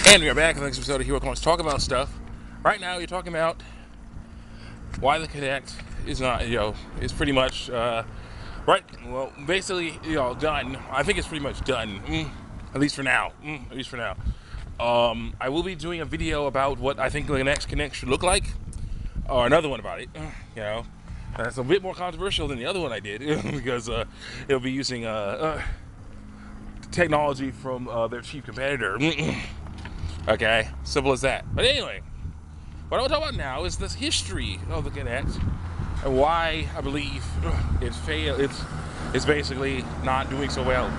And we are back in the next episode of Hero Comics Talk About Stuff. Right now, you're talking about why the Connect is not, is pretty much, right, well, basically, done. I think it's pretty much done, at least for now, at least for now. I will be doing a video about what I think the next Connect should look like, or another one about it, That's a bit more controversial than the other one I did, because it'll be using technology from their chief competitor. Okay, simple as that. But anyway, what I want to talk about now is this history of the Kinect and why I believe it's basically not doing so well.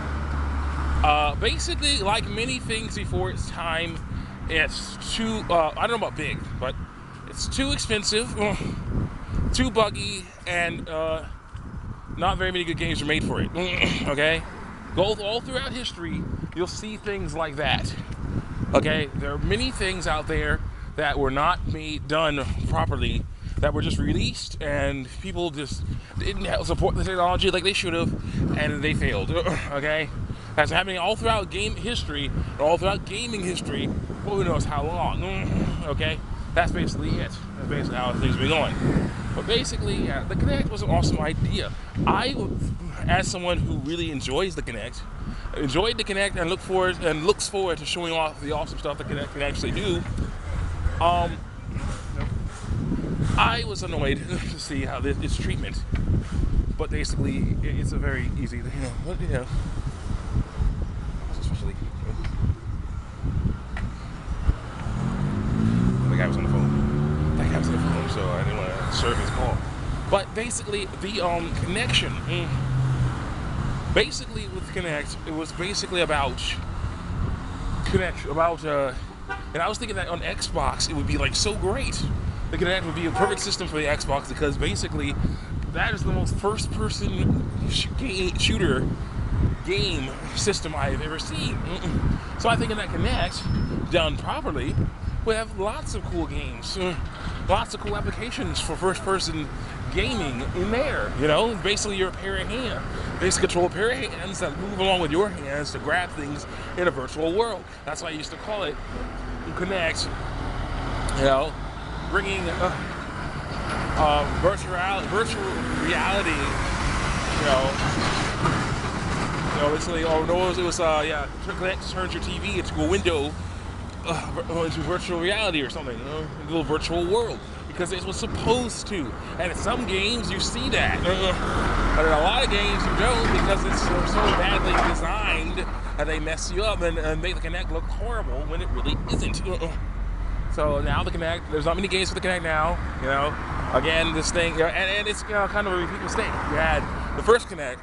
Basically, like many things before its time, it's too, I don't know about big, but it's too expensive, too buggy, and not very many good games are made for it. Okay? Go all throughout history, you'll see things like that. Okay, there are many things out there that were not done properly, that were just released, and people just didn't support the technology like they should have, and they failed. Okay, that's happening all throughout game history, all throughout gaming history. Who knows how long? Okay, that's basically it. That's basically how things have been going. But basically, yeah, the Kinect was an awesome idea. I, as someone who really enjoyed the Kinect and looks forward to showing off the awesome stuff the Kinect can actually do. I was annoyed to see how its treatment, but basically it's a very easy, especially the guy was on the phone. That guy was on the phone, so I didn't want to serve his call. But basically, the connection. Basically, with Kinect, it was basically about connection. And I was thinking that on Xbox, it would be like so great. The Kinect would be a perfect system for the Xbox because basically, that is the most first-person shooter game system I've ever seen. So I think in that Kinect, done properly, we have lots of cool games, lots of cool applications for first-person gaming in there. Basically you're a pair of hands. Basically control a pair of hands that move along with your hands to grab things in a virtual world. That's why I used to call it Connect. Bringing virtual reality. Basically, Connect turns your TV into a window into virtual reality or something, a little virtual world, because it was supposed to. And in some games you see that, but in a lot of games you don't, because it's so badly designed that they mess you up and make the Kinect look horrible when it really isn't. So now the Kinect, there's not many games for the Kinect now. Again, this thing, and it's kind of a repeat mistake. You had the first Kinect,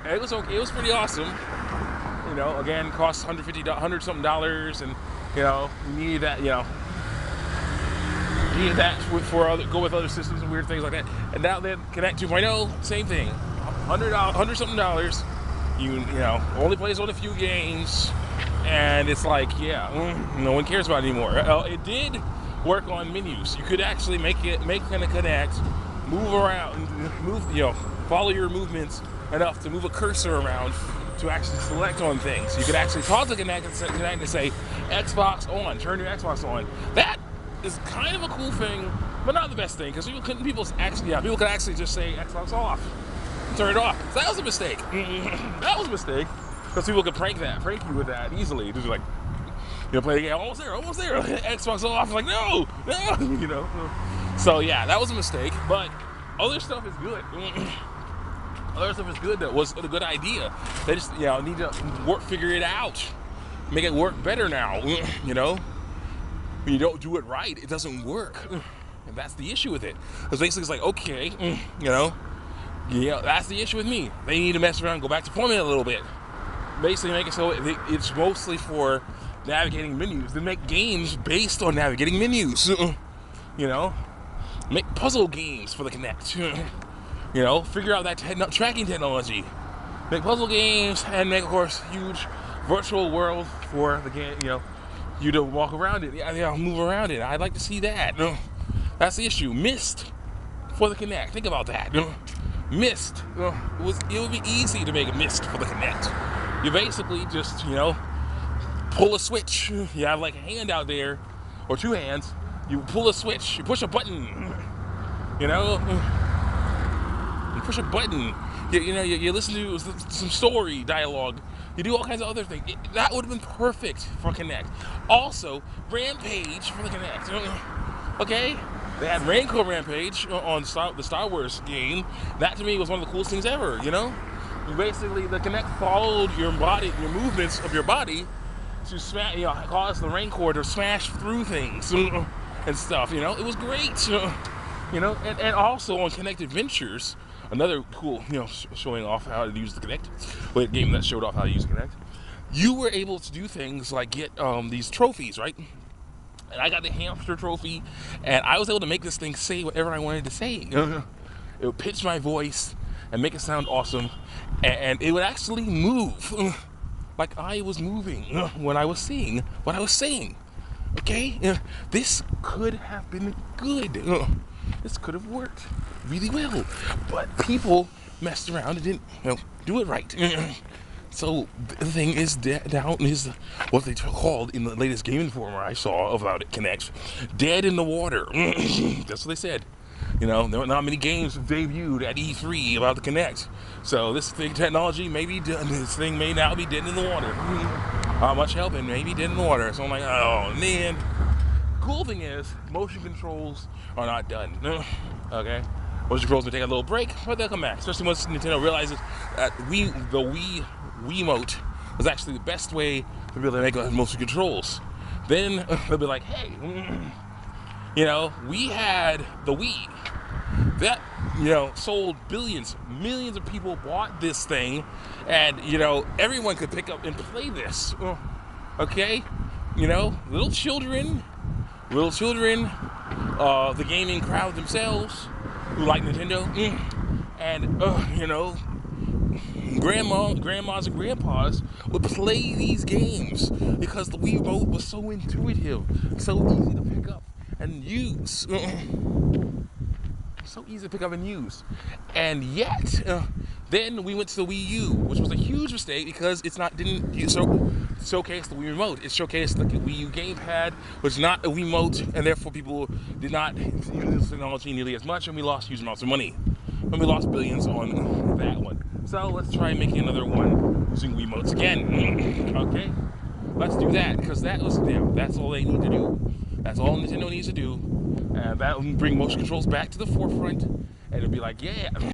and it was okay, it was pretty awesome. Again, cost $100 something, and you need that, go with other systems and weird things like that. And now then Connect 2.0, same thing, $100 something. Only plays on a few games, and it's like, no one cares about it anymore. It did work on menus. You could actually make Connect move around, follow your movements enough to move a cursor around to actually select on things. You could actually talk to Kinect and say, Xbox on, turn your Xbox on. That is kind of a cool thing, but not the best thing, because people could actually just say Xbox off, turn it off. So that was a mistake. That was a mistake, because people could prank you with that easily. Just like, play the game, almost there, Xbox off, like, no. So yeah, that was a mistake, but other stuff is good. Other stuff is good. That was a good idea. They just, need to figure it out, make it work better now. When you don't do it right, it doesn't work, and that's the issue with it. Because basically, it's like, okay, that's the issue with me. They need to mess around, go back to formula a little bit. Basically, make it so it's mostly for navigating menus. They make games based on navigating menus. Make puzzle games for the Kinect. Figure out that tracking technology. Make puzzle games and make, of course, huge virtual world for the game, you to walk around it, move around it. I'd like to see that. That's the issue. Mist for the Kinect. Think about that. Mist. It would be easy to make a Mist for the Kinect. You basically just, pull a switch. You have like a hand out there, or two hands. You pull a switch. You push a button. You know, you push a button. You listen to some story dialogue. You do all kinds of other things. That would have been perfect for Kinect. Also, Rampage for the Kinect. Okay, they had Rancor Rampage on the Star Wars game. That to me was one of the coolest things ever. Basically the Kinect followed your body, your movements of your body, to smash, cause the Rancor to smash through things and stuff. It was great. And also on Kinect Adventures, another cool, showing off how to use the Kinect, a game that showed off how to use the Kinect. You were able to do things like get these trophies, right? And I got the hamster trophy, and I was able to make this thing say whatever I wanted to say. It would pitch my voice and make it sound awesome, and it would actually move like I was moving when I was saying what I was saying. Okay, this could have been good. This could have worked really well, but people messed around and didn't do it right. So the thing is, down is what they called in the latest Game Informer I saw about it, Kinect, dead in the water. That's what they said. There were not many games debuted at E3 about the Kinect. So this technology may be done. This thing may now be dead in the water. Much help, and maybe dead in the water. So I'm like, oh man. Cool thing is, motion controls are not done. Okay, motion controls may take a little break, but they'll come back. Especially once Nintendo realizes that the Wiimote was actually the best way to be able to make motion controls. Then they'll be like, hey, we had the Wii that sold billions, millions of people bought this thing, and everyone could pick up and play this. Okay, little children, the gaming crowd themselves who like Nintendo, and grandmas and grandpas would play these games because the Wii Remote was so intuitive, so easy to pick up and use. So easy to pick up and use. And yet, then we went to the Wii U, which was a huge mistake because didn't showcase the Wii Remote. It showcased the Wii U gamepad, which is not a Wii Remote, and therefore people did not use this technology nearly as much, and we lost huge amounts of money. And we lost billions on that one. So let's try making another one using Wii Remotes again. Okay? Let's do that, because that's all they need to do. That's all Nintendo needs to do. And that will bring motion controls back to the forefront, and it'll be like, yeah.